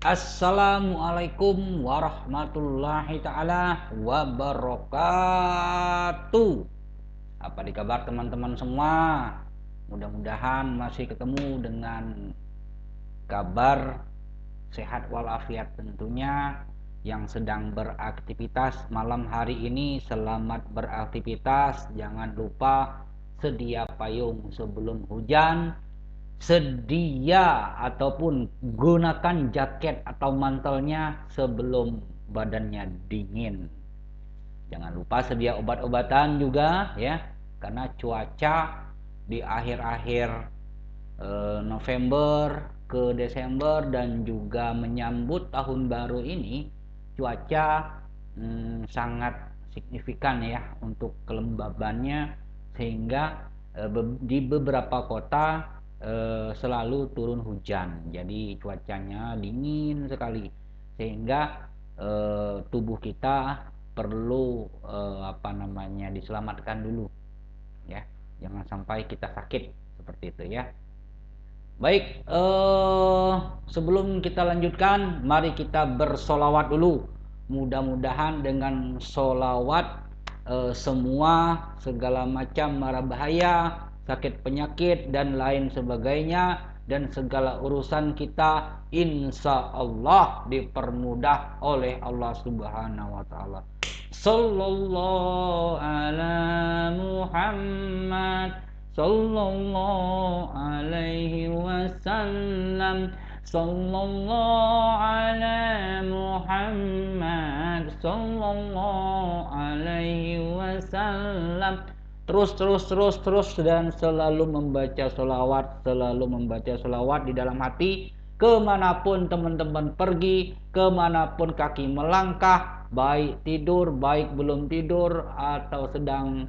Assalamualaikum warahmatullahi ta'ala wabarakatuh. Apa di kabar teman-teman semua? Mudah-mudahan masih ketemu dengan kabar sehat walafiat tentunya. Yang sedang beraktivitas malam hari ini, selamat beraktivitas. Jangan lupa sedia payung sebelum hujan, sedia ataupun gunakan jaket atau mantelnya sebelum badannya dingin. Jangan lupa sedia obat-obatan juga ya, karena cuaca di akhir-akhir November ke Desember dan juga menyambut tahun baru ini, cuaca sangat signifikan ya untuk kelembabannya, sehingga di beberapa kota selalu turun hujan. Jadi cuacanya dingin sekali, sehingga tubuh kita perlu diselamatkan dulu ya, jangan sampai kita sakit seperti itu ya. Baik, sebelum kita lanjutkan, mari kita bersolawat dulu. Mudah-mudahan dengan solawat semua segala macam mara bahaya, sakit penyakit dan lain sebagainya, dan segala urusan kita insya Allah dipermudah oleh Allah Subhanahu wa Ta'ala. Sallallahu ala Muhammad, sallallahu alaihi wasallam, sallallahu ala Muhammad, sallallahu alaihi wasallam. Terus dan selalu membaca sholawat di dalam hati, kemanapun teman-teman pergi, kemanapun kaki melangkah, baik tidur, baik belum tidur, atau sedang,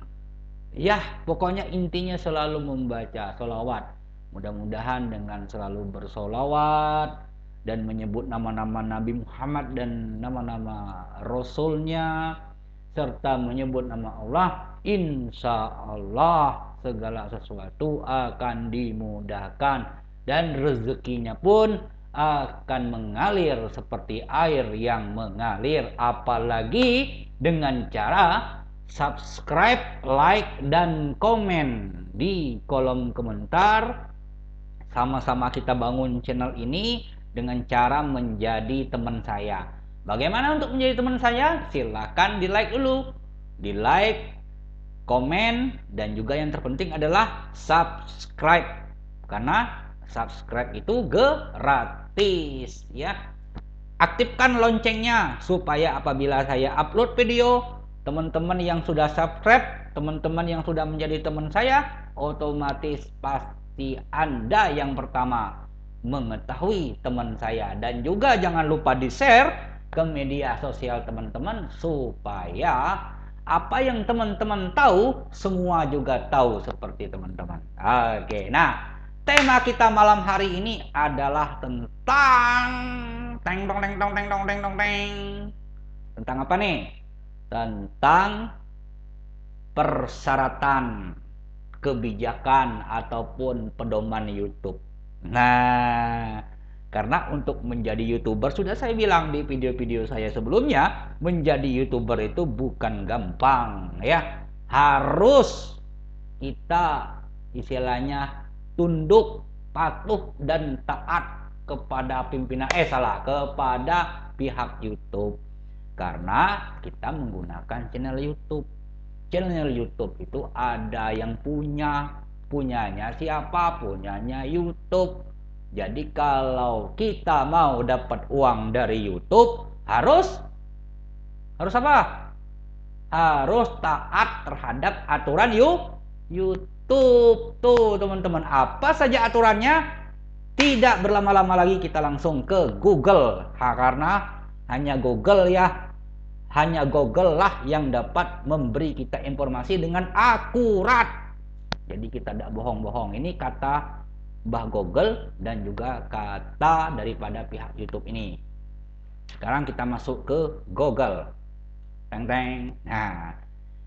ya pokoknya intinya selalu membaca sholawat. Mudah-mudahan dengan selalu bersolawat dan menyebut nama-nama Nabi Muhammad dan nama-nama Rasulnya, serta menyebut nama Allah, insya Allah segala sesuatu akan dimudahkan dan rezekinya pun akan mengalir seperti air yang mengalir. Apalagi dengan cara subscribe, like, dan komen di kolom komentar. Sama-sama kita bangun channel ini dengan cara menjadi teman saya. Bagaimana untuk menjadi teman saya? Silahkan di like dulu. Di like, komen, dan juga yang terpenting adalah subscribe. Karena subscribe itu gratis ya. Aktifkan loncengnya supaya apabila saya upload video, teman-teman yang sudah subscribe, teman-teman yang sudah menjadi teman saya, otomatis pasti Anda yang pertama mengetahui teman saya. Dan juga jangan lupa di-share ke media sosial teman-teman, supaya apa yang teman-teman tahu, semua juga tahu seperti teman-teman. Oke, nah tema kita malam hari ini adalah tentang tentang apa nih? Tentang persyaratan kebijakan ataupun pedoman YouTube. Nah, karena untuk menjadi YouTuber, sudah saya bilang di video-video saya sebelumnya, menjadi YouTuber itu bukan gampang ya. Harus kita istilahnya tunduk, patuh, dan taat kepada kepada pihak YouTube. Karena kita menggunakan channel YouTube. Channel YouTube itu ada yang punyanya siapa? Punyanya YouTube. Jadi kalau kita mau dapat uang dari YouTube, harus apa? Harus taat terhadap aturan YouTube. Tuh teman-teman, apa saja aturannya? Tidak berlama-lama lagi kita langsung ke Google. Karena hanya Google lah yang dapat memberi kita informasi dengan akurat. Jadi kita tidak bohong-bohong. Ini kata Mbah Google dan juga kata daripada pihak YouTube ini. Sekarang kita masuk ke Google. Teng. Nah,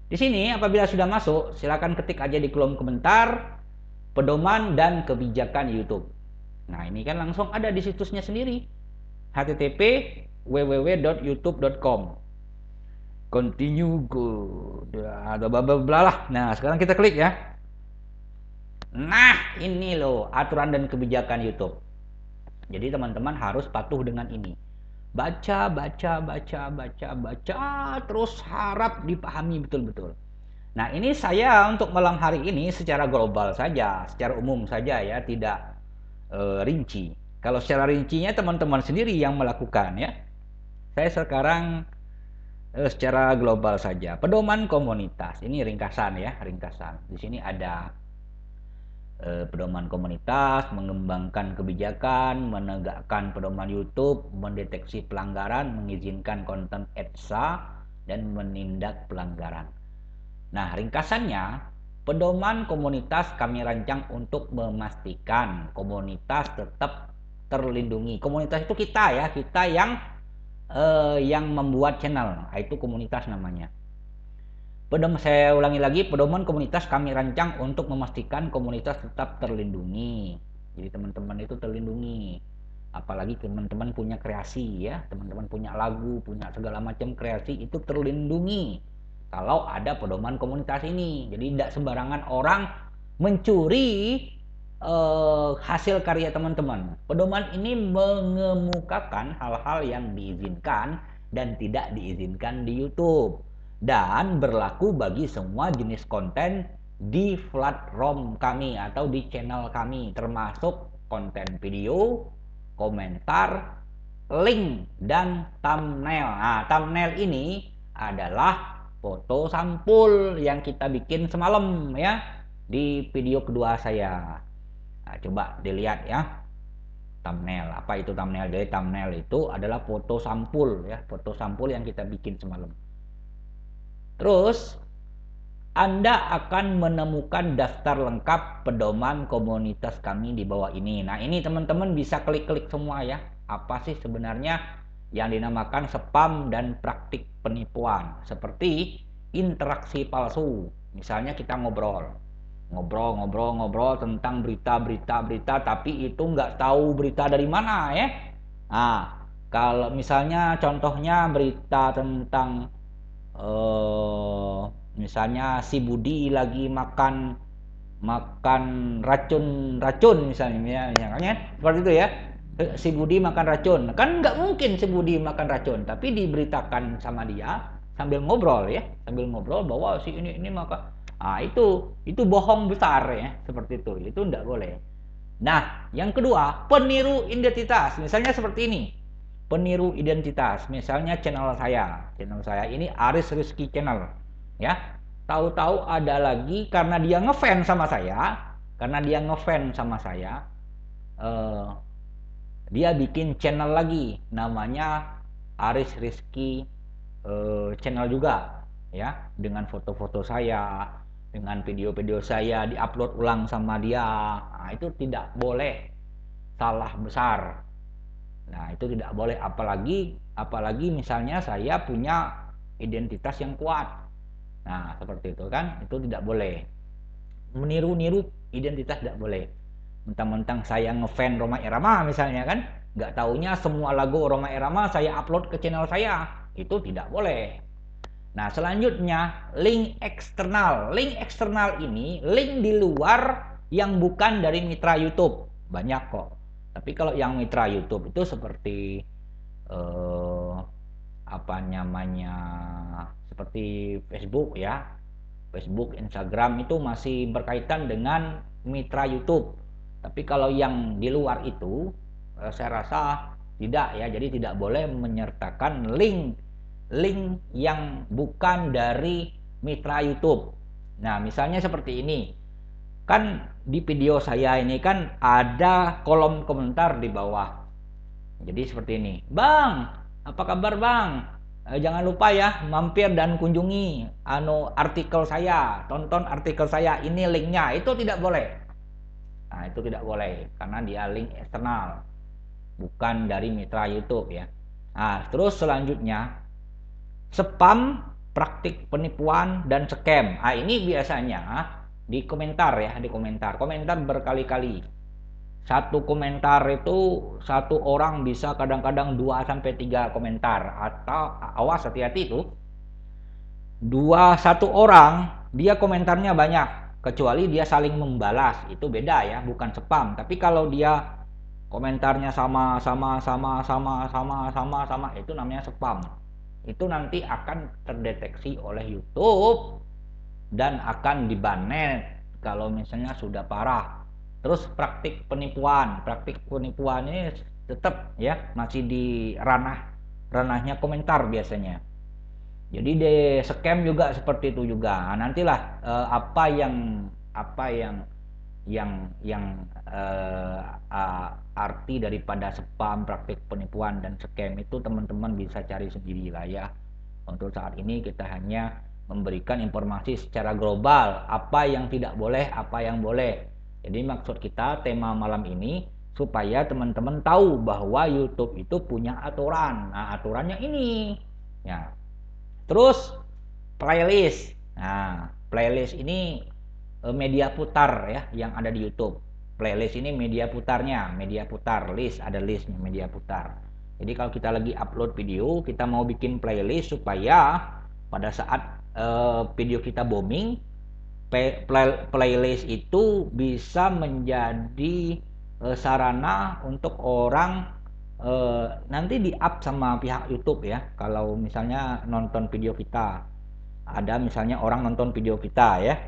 di sini apabila sudah masuk, silakan ketik aja di kolom komentar pedoman dan kebijakan YouTube. Nah, ini kan langsung ada di situsnya sendiri. http www.youtube.com. Continue good. Ada bla lah. Nah, sekarang kita klik ya. Nah, ini loh aturan dan kebijakan YouTube. Jadi teman-teman harus patuh dengan ini. Baca, terus harap dipahami betul-betul. Nah, ini saya untuk malam hari ini secara global saja, secara umum saja ya, tidak rinci. Kalau secara rincinya teman-teman sendiri yang melakukan ya. Saya sekarang secara global saja. Pedoman komunitas. Ini ringkasan ya, ringkasan. Di sini ada pedoman komunitas, mengembangkan kebijakan, menegakkan pedoman YouTube, mendeteksi pelanggaran, mengizinkan konten EDSA, dan menindak pelanggaran. Nah, ringkasannya, pedoman komunitas kami rancang untuk memastikan komunitas tetap terlindungi. Komunitas itu kita ya, kita yang membuat channel, itu komunitas namanya. Saya ulangi lagi, pedoman komunitas kami rancang untuk memastikan komunitas tetap terlindungi. Jadi teman-teman itu terlindungi. Apalagi teman-teman punya kreasi ya, teman-teman punya lagu, punya segala macam kreasi, itu terlindungi kalau ada pedoman komunitas ini. Jadi tidak sembarangan orang mencuri hasil karya teman-teman. Pedoman ini mengemukakan hal-hal yang diizinkan dan tidak diizinkan di YouTube, dan berlaku bagi semua jenis konten di platform kami atau di channel kami, termasuk konten video, komentar, link, dan thumbnail. Nah, thumbnail ini adalah foto sampul yang kita bikin semalam ya di video kedua saya. Nah, coba dilihat ya. Thumbnail, apa itu thumbnail? Jadi thumbnail itu adalah foto sampul ya, foto sampul yang kita bikin semalam. Terus Anda akan menemukan daftar lengkap pedoman komunitas kami di bawah ini. Nah, ini teman-teman bisa klik-klik semua ya. Apa sih sebenarnya yang dinamakan spam dan praktik penipuan? Seperti interaksi palsu. Misalnya kita ngobrol tentang berita, tapi itu nggak tahu berita dari mana ya. Nah, kalau misalnya contohnya berita tentang misalnya si Budi lagi makan racun misalnya seperti itu ya. Si Budi makan racun, kan nggak mungkin si Budi makan racun, tapi diberitakan sama dia sambil ngobrol bahwa si ini makan. Itu bohong besar ya, seperti itu nggak boleh. Nah, yang kedua, peniru identitas. Misalnya seperti ini, peniru identitas. Misalnya channel saya ini Aris Rizky Channel ya. Tahu-tahu ada lagi karena dia ngefans sama saya, dia bikin channel lagi namanya Aris Rizky Channel juga ya, dengan foto-foto saya, dengan video-video saya diupload ulang sama dia. Nah, itu tidak boleh, salah besar. Nah, itu tidak boleh, apalagi misalnya saya punya identitas yang kuat. Nah, seperti itu kan, itu tidak boleh. Meniru-niru identitas tidak boleh. Mentang-mentang saya ngefans Rhoma Irama misalnya kan, nggak taunya semua lagu Rhoma Irama saya upload ke channel saya. Itu tidak boleh. Nah, selanjutnya link eksternal. Link eksternal ini link di luar yang bukan dari mitra YouTube. Banyak kok. Tapi kalau yang mitra YouTube itu seperti seperti Facebook ya. Facebook, Instagram itu masih berkaitan dengan mitra YouTube. Tapi kalau yang di luar itu saya rasa tidak ya. Jadi tidak boleh menyertakan link yang bukan dari mitra YouTube. Nah, misalnya seperti ini. Kan di video saya ini kan ada kolom komentar di bawah. Jadi seperti ini. Bang, apa kabar Bang? Jangan lupa ya mampir dan kunjungi artikel saya, tonton artikel saya, ini linknya. Itu tidak boleh. Nah, itu tidak boleh karena dia link eksternal, bukan dari mitra YouTube ya. Nah, terus selanjutnya spam, praktik penipuan, dan scam. Nah, ini biasanya di komentar ya, komentar berkali-kali. Satu komentar itu satu orang bisa kadang-kadang 2 sampai 3 komentar, atau awas hati-hati itu. Satu orang dia komentarnya banyak, kecuali dia saling membalas, itu beda ya, bukan spam. Tapi kalau dia komentarnya sama, itu namanya spam. Itu nanti akan terdeteksi oleh YouTube dan akan dibanet kalau misalnya sudah parah. Terus praktik penipuannya tetap ya masih di ranahnya komentar biasanya. Jadi di scam juga seperti itu juga. Nah, nantilah apa yang arti daripada spam, praktik penipuan dan scam itu teman-teman bisa cari sendiri lah ya. Untuk saat ini kita hanya memberikan informasi secara global, apa yang tidak boleh, apa yang boleh. Jadi maksud kita tema malam ini supaya teman-teman tahu bahwa YouTube itu punya aturan. Nah, aturannya ini. Ya. Terus playlist. Nah, playlist ini media putar ya yang ada di YouTube. Playlist ini media putarnya, media putar, ada listnya, media putar. Jadi kalau kita lagi upload video, kita mau bikin playlist supaya pada saat video kita booming, playlist itu bisa menjadi sarana untuk orang nanti di up sama pihak YouTube ya. Kalau misalnya nonton video kita, ada misalnya orang nonton video kita ya,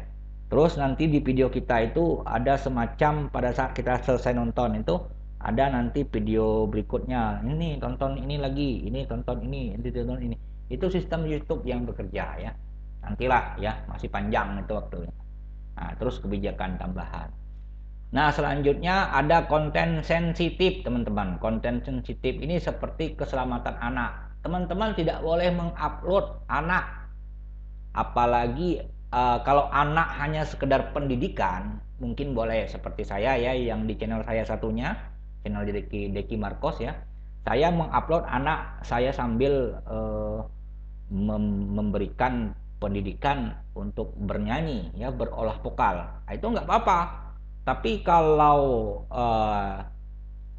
terus nanti di video kita itu ada semacam pada saat kita selesai nonton itu ada nanti video berikutnya, ini tonton ini lagi, ini tonton ini tonton ini. Itu sistem YouTube yang bekerja ya. Nantilah ya, masih panjang itu waktunya. Nah, terus kebijakan tambahan. Nah, selanjutnya ada konten sensitif, teman-teman. Konten sensitif ini seperti keselamatan anak. Teman-teman tidak boleh mengupload anak. Apalagi kalau anak hanya sekedar pendidikan, mungkin boleh seperti saya ya yang di channel saya satunya, channel Deki Marcos ya. Saya mengupload anak saya sambil memberikan pendidikan untuk bernyanyi ya, berolah vokal. Nah, itu nggak apa-apa. Tapi kalau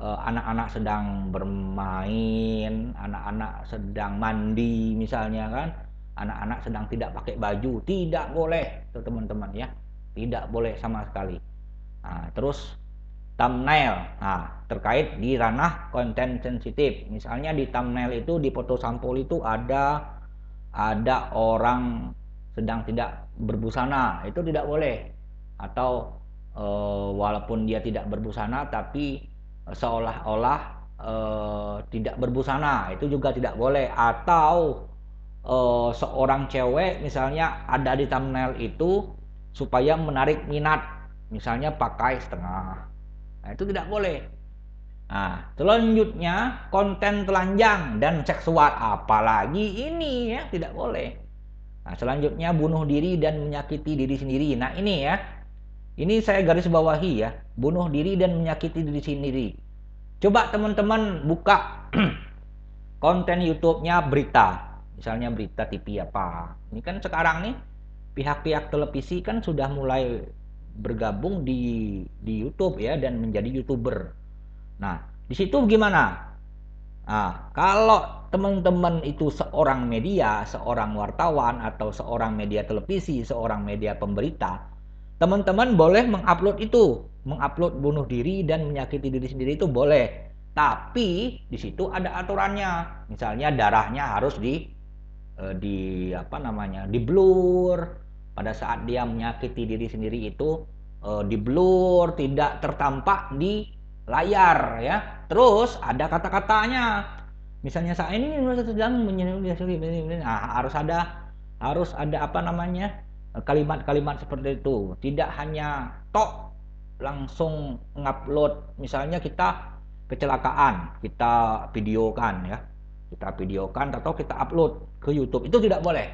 anak-anak sedang bermain, anak-anak sedang mandi misalnya kan, anak-anak sedang tidak pakai baju, tidak boleh tuh teman-teman ya, tidak boleh sama sekali. Nah, terus thumbnail, nah terkait di ranah konten sensitif, misalnya di thumbnail itu di foto sampul itu ada orang sedang tidak berbusana, itu tidak boleh. Atau walaupun dia tidak berbusana tapi seolah-olah tidak berbusana, itu juga tidak boleh. Atau seorang cewek misalnya ada di thumbnail itu supaya menarik minat, misalnya pakai setengah, nah itu tidak boleh. Nah, selanjutnya konten telanjang dan seksual, apalagi ini ya tidak boleh. Nah, selanjutnya bunuh diri dan menyakiti diri sendiri. Nah, ini ya. Ini saya garis bawahi ya, bunuh diri dan menyakiti diri sendiri. Coba teman-teman buka konten YouTube-nya berita. Misalnya berita TV apa. Ini kan sekarang nih pihak-pihak televisi kan sudah mulai bergabung di YouTube ya dan menjadi YouTuber. Nah, di situ gimana? Nah, kalau teman-teman itu seorang media, seorang wartawan atau seorang media televisi, seorang media pemberita, teman-teman boleh mengupload bunuh diri dan menyakiti diri sendiri itu boleh. Tapi di situ ada aturannya. Misalnya darahnya harus di blur. Pada saat dia menyakiti diri sendiri itu di blur, tidak tertampak di layar ya. Terus ada kata-katanya. Misalnya saat ini sedang harus ada kalimat-kalimat seperti itu. Tidak hanya langsung ngupload, misalnya kita kecelakaan, kita videokan atau kita upload ke YouTube, itu tidak boleh.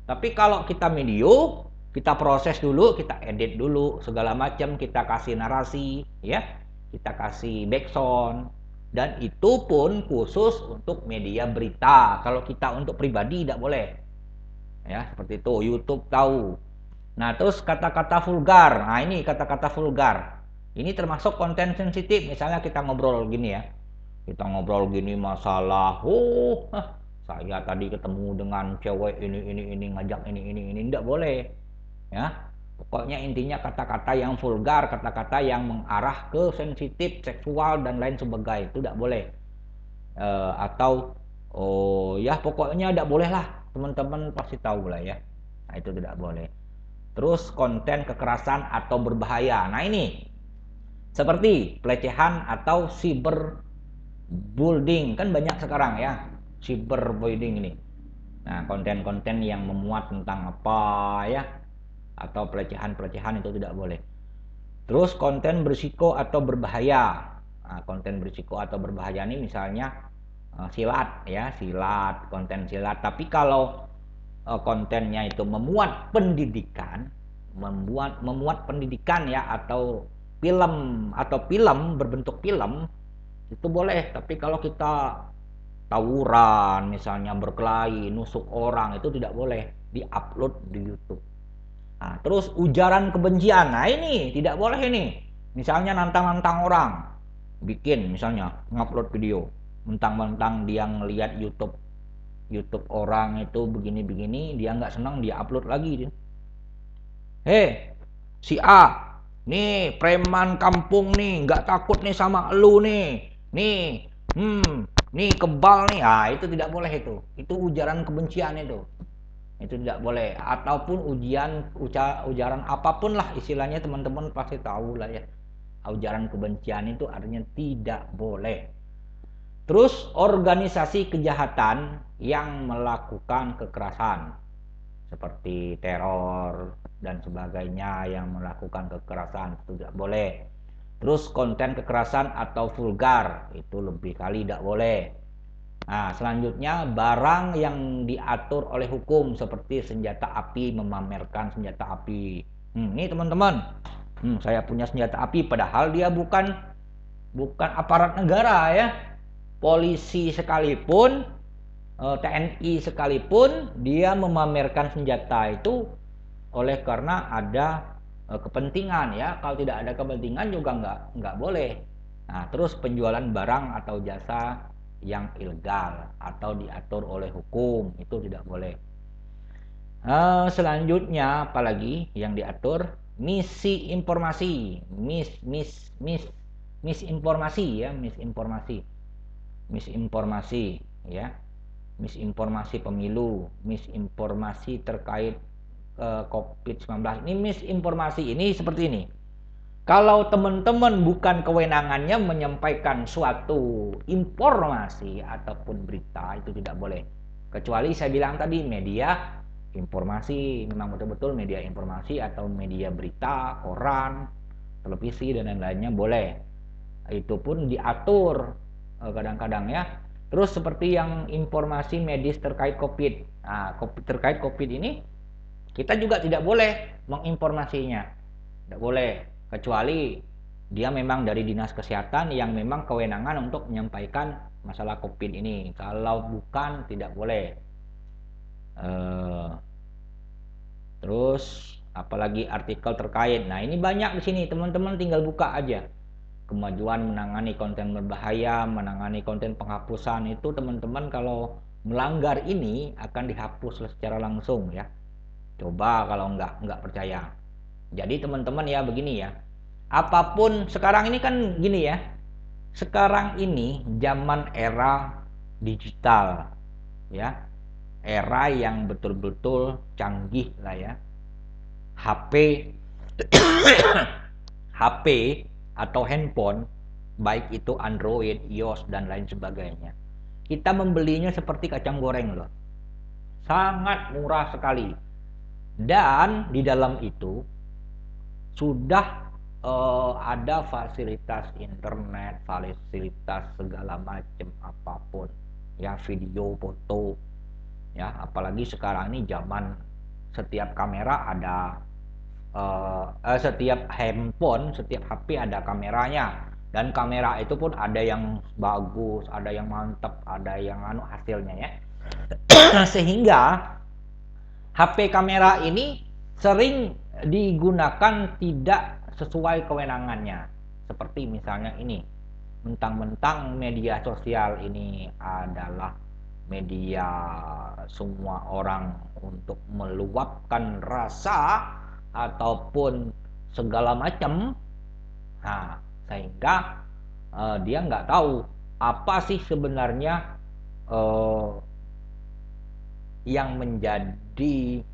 Tapi kalau kita video, kita proses dulu, kita edit dulu segala macam, kita kasih narasi ya, kita kasih backsound, dan itu pun khusus untuk media berita. Kalau kita untuk pribadi tidak boleh ya, seperti itu. YouTube tahu. Nah, terus kata-kata vulgar. Nah, ini kata-kata vulgar Ini termasuk konten sensitif. Misalnya kita ngobrol gini ya. Kita ngobrol gini masalah, saya tadi ketemu dengan cewek ini ngajak ini enggak boleh. Ya. Pokoknya intinya kata-kata yang vulgar, kata-kata yang mengarah ke sensitif, seksual dan lain sebagainya itu enggak boleh. Atau ya pokoknya enggak boleh lah. Teman-teman pasti tahu lah ya. Nah, itu tidak boleh. Terus konten kekerasan atau berbahaya. Nah, ini seperti pelecehan atau cyberbullying, kan banyak sekarang ya cyberbullying ini. Nah, konten-konten yang memuat tentang apa ya, atau pelecehan-pelecehan itu tidak boleh. Terus konten berisiko atau berbahaya. Nah, konten berisiko atau berbahaya ini misalnya silat ya, konten silat. Tapi kalau kontennya itu memuat pendidikan, memuat pendidikan ya, atau film berbentuk film itu boleh. Tapi kalau kita tawuran misalnya, berkelahi, nusuk orang, itu tidak boleh diupload di YouTube. Nah, terus ujaran kebencian, nah ini tidak boleh ini. Misalnya nantang-nantang orang, bikin misalnya ngupload video, mentang-mentang dia ngelihat YouTube orang itu begini-begini, dia nggak senang, dia upload lagi. Si A, nih preman kampung nih, nggak takut nih sama lu nih, nih kebal nih. Ah, itu tidak boleh itu ujaran kebencian itu tidak boleh. Ataupun ujaran apapun lah istilahnya, teman-teman pasti tahu lah ya, ujaran kebencian itu artinya tidak boleh. Terus organisasi kejahatan yang melakukan kekerasan seperti teror dan sebagainya, yang melakukan kekerasan itu tidak boleh. Terus konten kekerasan atau vulgar itu lebih kali tidak boleh. Nah, selanjutnya barang yang diatur oleh hukum seperti senjata api, memamerkan senjata api. Ini teman-teman, saya punya senjata api, padahal dia bukan aparat negara ya. Polisi sekalipun, TNI sekalipun, dia memamerkan senjata itu oleh karena ada kepentingan ya. Kalau tidak ada kepentingan juga nggak boleh. Nah, terus penjualan barang atau jasa yang ilegal atau diatur oleh hukum itu tidak boleh. Selanjutnya apalagi yang diatur? Misi informasi, misinformasi ya, misinformasi ya, misinformasi pemilu, misinformasi terkait COVID-19. Ini misinformasi ini seperti ini. Kalau teman-teman bukan kewenangannya menyampaikan suatu informasi ataupun berita, itu tidak boleh. Kecuali saya bilang tadi, media informasi, memang betul-betul media informasi atau media berita, koran, televisi dan lain-lainnya boleh. Itu pun diatur kadang-kadang ya. Terus seperti yang informasi medis terkait COVID. Nah, terkait COVID ini kita juga tidak boleh menginformasinya. Tidak boleh. Kecuali dia memang dari dinas kesehatan yang memang kewenangan untuk menyampaikan masalah COVID ini. Kalau bukan, tidak boleh. Terus apalagi artikel terkait. Nah, ini banyak di sini, teman-teman tinggal buka aja. Kemajuan menangani konten berbahaya, menangani konten penghapusan, itu teman-teman kalau melanggar ini akan dihapus secara langsung ya. Coba kalau nggak percaya. Jadi teman-teman ya begini ya, apapun sekarang ini kan gini ya, sekarang ini zaman era digital ya, era yang betul-betul canggih lah ya. HP HP atau handphone, baik itu Android, iOS dan lain sebagainya, kita membelinya seperti kacang goreng loh, sangat murah sekali. Dan di dalam itu sudah ada fasilitas internet, fasilitas segala macam apapun ya, video, foto ya. Apalagi sekarang ini zaman setiap kamera ada, setiap handphone, setiap HP ada kameranya, dan kamera itu pun ada yang bagus, ada yang mantap, ada yang hasilnya ya. Sehingga HP kamera ini sering digunakan tidak sesuai kewenangannya. Seperti misalnya ini, mentang-mentang media sosial ini adalah media semua orang untuk meluapkan rasa ataupun segala macam. Nah, sehingga dia nggak tahu apa sih sebenarnya eh, yang menjadi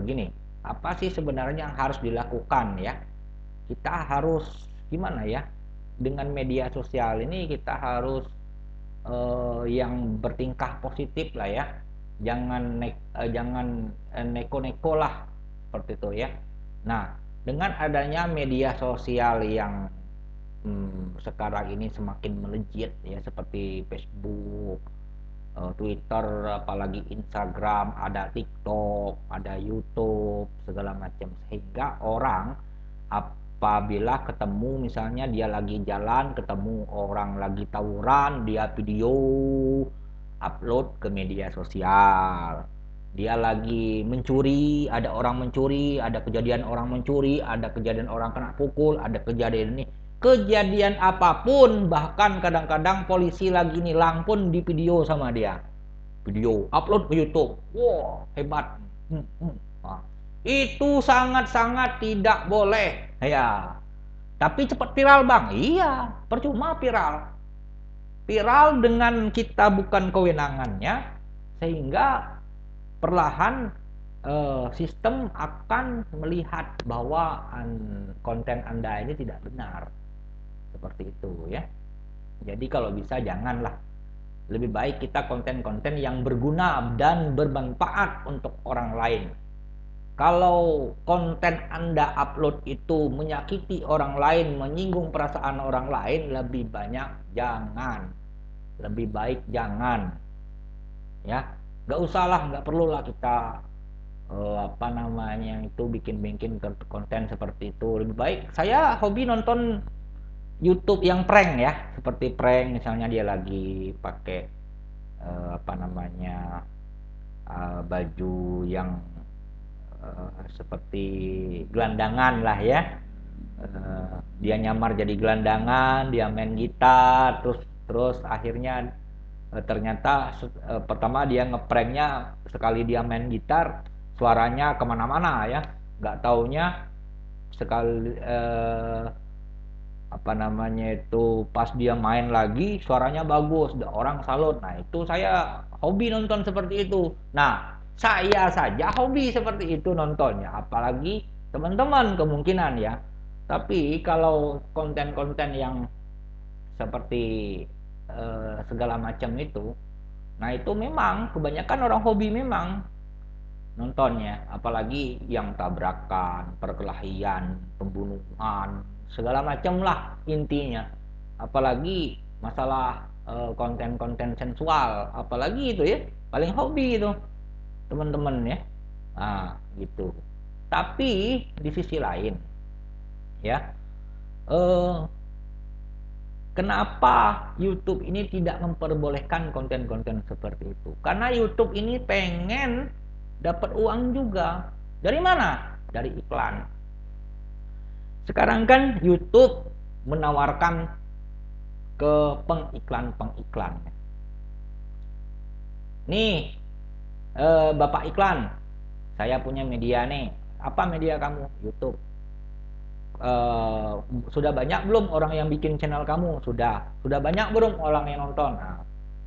gini, apa sih sebenarnya yang harus dilakukan ya. Kita harus gimana ya, dengan media sosial ini kita harus yang bertingkah positif lah ya, jangan neko-neko lah, seperti itu ya. Nah, dengan adanya media sosial yang sekarang ini semakin melejit ya, seperti Facebook, Twitter, apalagi Instagram, ada TikTok, ada YouTube, segala macam, sehingga orang apabila ketemu, misalnya dia lagi jalan ketemu orang lagi tawuran, dia video upload ke media sosial. Dia lagi mencuri, ada orang mencuri, ada kejadian orang mencuri, ada kejadian orang kena pukul, ada kejadian ini, kejadian apapun, bahkan kadang-kadang polisi lagi nilang pun di video sama dia, video upload ke YouTube. Wow, hebat. Nah, itu sangat-sangat tidak boleh ya. Tapi cepat viral bang, iya, percuma viral. Viral dengan kita bukan kewenangannya, sehingga perlahan sistem akan melihat bahwa konten Anda ini tidak benar, seperti itu ya. Jadi kalau bisa janganlah, lebih baik kita konten-konten yang berguna dan bermanfaat untuk orang lain. Kalau konten Anda upload itu menyakiti orang lain, menyinggung perasaan orang lain, lebih banyak jangan. Lebih baik jangan. Ya, nggak usah lah, nggak perlu lah kita apa namanya itu bikin-bikin konten seperti itu. Lebih baik saya hobi nonton YouTube yang prank ya, seperti prank misalnya dia lagi pakai apa namanya baju yang seperti gelandangan lah ya. Dia nyamar jadi gelandangan, dia main gitar, terus akhirnya ternyata pertama dia ngepranknya, sekali dia main gitar suaranya kemana-mana ya, nggak taunya sekali apa namanya itu pas dia main lagi suaranya bagus, orang salut. Nah itu saya hobi nonton seperti itu. Nah saya saja hobi seperti itu nontonnya, apalagi teman-teman kemungkinan ya. Tapi kalau konten-konten yang seperti segala macam itu, nah itu memang kebanyakan orang hobi memang nontonnya, apalagi yang tabrakan, perkelahian, pembunuhan, segala macam lah intinya. Apalagi masalah konten-konten sensual, apalagi itu ya, paling hobi itu teman-teman ya. Nah, gitu. Tapi di sisi lain ya, eh, kenapa YouTube ini tidak memperbolehkan konten-konten seperti itu? Karena YouTube ini pengen dapat uang juga. Dari mana? Dari iklan. Sekarang kan YouTube menawarkan ke pengiklan-pengiklan. Nih, Bapak iklan, saya punya media nih. Apa media kamu? YouTube. Sudah banyak belum orang yang bikin channel kamu? Sudah banyak belum orang yang nonton? Nah,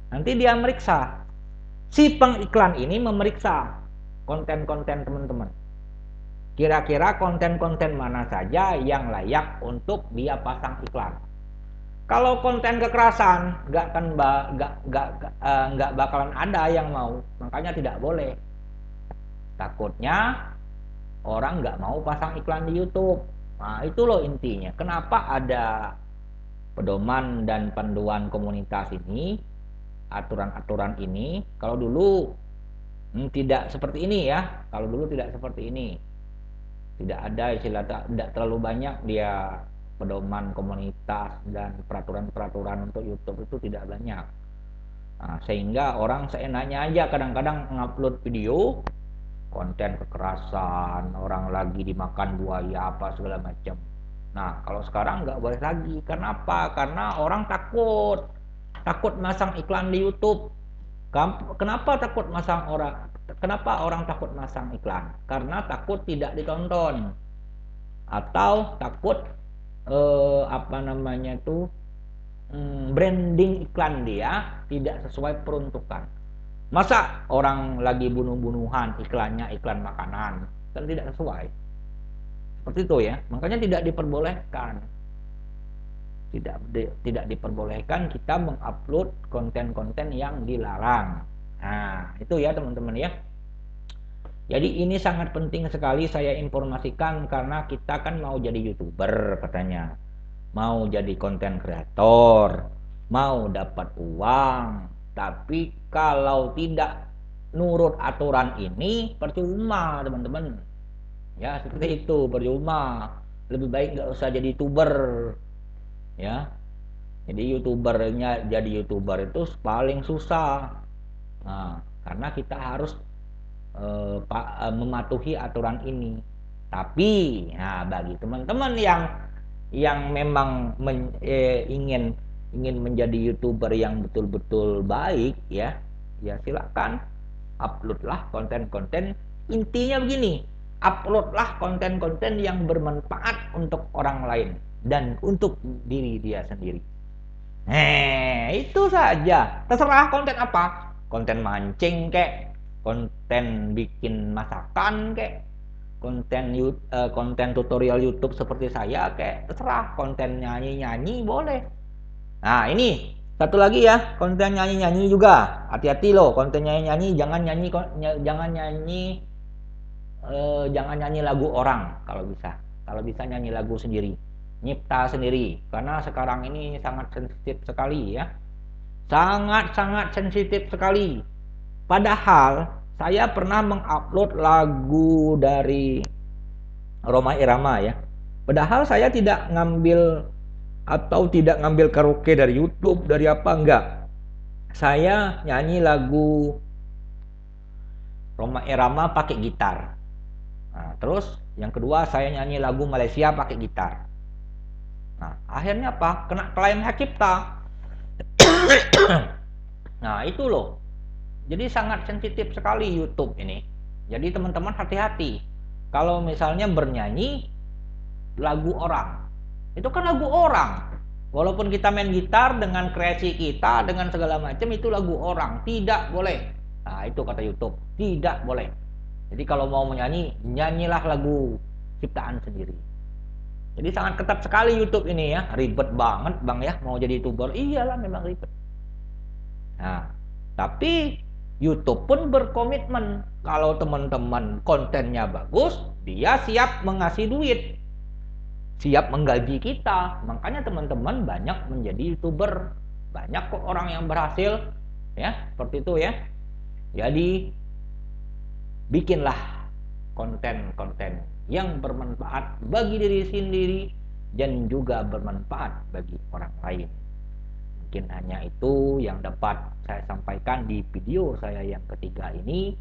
nanti dia meriksa, si pengiklan ini memeriksa konten-konten teman-teman, kira-kira konten-konten mana saja yang layak untuk dia pasang iklan. Kalau konten kekerasan nggak bakalan ada yang mau, makanya tidak boleh. Takutnya orang nggak mau pasang iklan di YouTube. Nah itu loh intinya, kenapa ada pedoman dan panduan komunitas ini, aturan-aturan ini. Kalau dulu tidak seperti ini ya, kalau dulu tidak seperti ini, tidak ada istilah, tidak terlalu banyak dia pedoman komunitas dan peraturan-peraturan untuk YouTube itu tidak banyak. Nah, sehingga orang seenaknya aja kadang-kadang ngupload video konten kekerasan, orang lagi dimakan buaya apa segala macam. Nah, kalau sekarang nggak boleh lagi. Kenapa? Karena orang takut. Takut masang iklan di YouTube. Kenapa takut masang orang? Kenapa orang takut masang iklan? Karena takut tidak ditonton atau takut apa namanya tuh branding iklan dia tidak sesuai peruntukan. Masa orang lagi bunuh-bunuhan iklannya iklan makanan kan tidak sesuai. Seperti itu ya. Makanya tidak diperbolehkan. Tidak diperbolehkan kita mengupload konten-konten yang dilarang. Nah, itu ya teman-teman ya. Jadi ini sangat penting sekali saya informasikan karena kita kan mau jadi YouTuber katanya. Mau jadi konten kreator, mau dapat uang. Tapi kalau tidak nurut aturan ini percuma teman-teman. Ya, seperti itu, percuma. Lebih baik nggak usah jadi YouTuber. Ya. Jadi jadi YouTuber itu paling susah. Nah, karena kita harus mematuhi aturan ini. Tapi, nah bagi teman-teman yang memang ingin menjadi YouTuber yang betul-betul baik ya, ya silakan uploadlah konten-konten. Intinya begini, uploadlah konten-konten yang bermanfaat untuk orang lain dan untuk diri dia sendiri. Itu saja. Terserah konten apa. Konten mancing kek, konten bikin masakan kek, konten tutorial YouTube seperti saya kek, terserah. Konten nyanyi-nyanyi boleh. Nah, ini satu lagi ya, konten nyanyi-nyanyi juga. Hati-hati loh, konten nyanyi-nyanyi jangan nyanyi lagu orang kalau bisa. Kalau bisa nyanyi lagu sendiri, nyipta sendiri. Karena sekarang ini sangat sensitif sekali ya. Sangat-sangat sensitif sekali. Padahal saya pernah mengupload lagu dari Rhoma Irama ya. Padahal saya tidak ngambil atau tidak ngambil karaoke dari YouTube, dari apa enggak. Saya nyanyi lagu Rhoma Irama pakai gitar. Nah, terus yang kedua saya nyanyi lagu Malaysia pakai gitar. Nah, akhirnya apa? Kena klaim hak cipta. Nah, itu loh. Jadi sangat sensitif sekali YouTube ini. Jadi teman-teman hati-hati. Kalau misalnya bernyanyi lagu orang, itu kan lagu orang. Walaupun kita main gitar dengan kreasi kita, dengan segala macam, itu lagu orang. Tidak boleh. Nah, itu kata YouTube. Tidak boleh. Jadi kalau mau menyanyi, nyanyilah lagu ciptaan sendiri. Jadi sangat ketat sekali YouTube ini ya. Ribet banget bang ya, mau jadi YouTuber. Iyalah memang ribet. Nah, tapi YouTube pun berkomitmen kalau teman-teman kontennya bagus, dia siap mengasih duit, siap menggaji kita. Makanya teman-teman banyak menjadi YouTuber, banyak kok orang yang berhasil, ya seperti itu ya. Jadi bikinlah konten-konten yang bermanfaat bagi diri sendiri dan juga bermanfaat bagi orang lain. Mungkin hanya itu yang dapat saya sampaikan di video saya yang ketiga ini.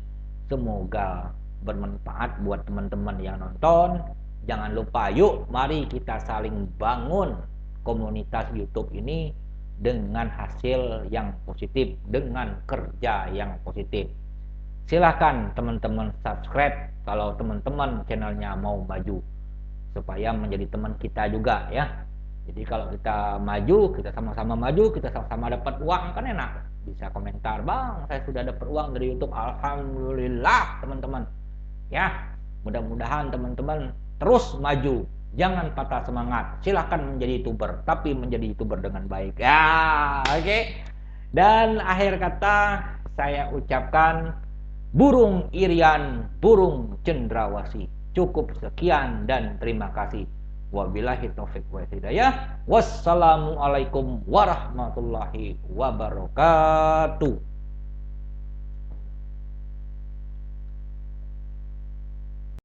Semoga bermanfaat buat teman-teman yang nonton. Jangan lupa yuk mari kita saling bangun komunitas YouTube ini dengan hasil yang positif, dengan kerja yang positif. Silahkan teman-teman subscribe kalau teman-teman channelnya mau maju, supaya menjadi teman kita juga ya. Jadi kalau kita maju, kita sama-sama maju, kita sama-sama dapat uang kan enak. Bisa komentar, bang saya sudah dapat uang dari YouTube, alhamdulillah teman-teman. Ya, mudah-mudahan teman-teman terus maju, jangan patah semangat. Silahkan menjadi YouTuber, tapi menjadi YouTuber dengan baik. Ya, oke. Dan akhir kata saya ucapkan burung irian, burung cendrawasih. Cukup sekian dan terima kasih. Wabillahi taufiq wa hidayah. Wassalamualaikum warahmatullahi wabarakatuh.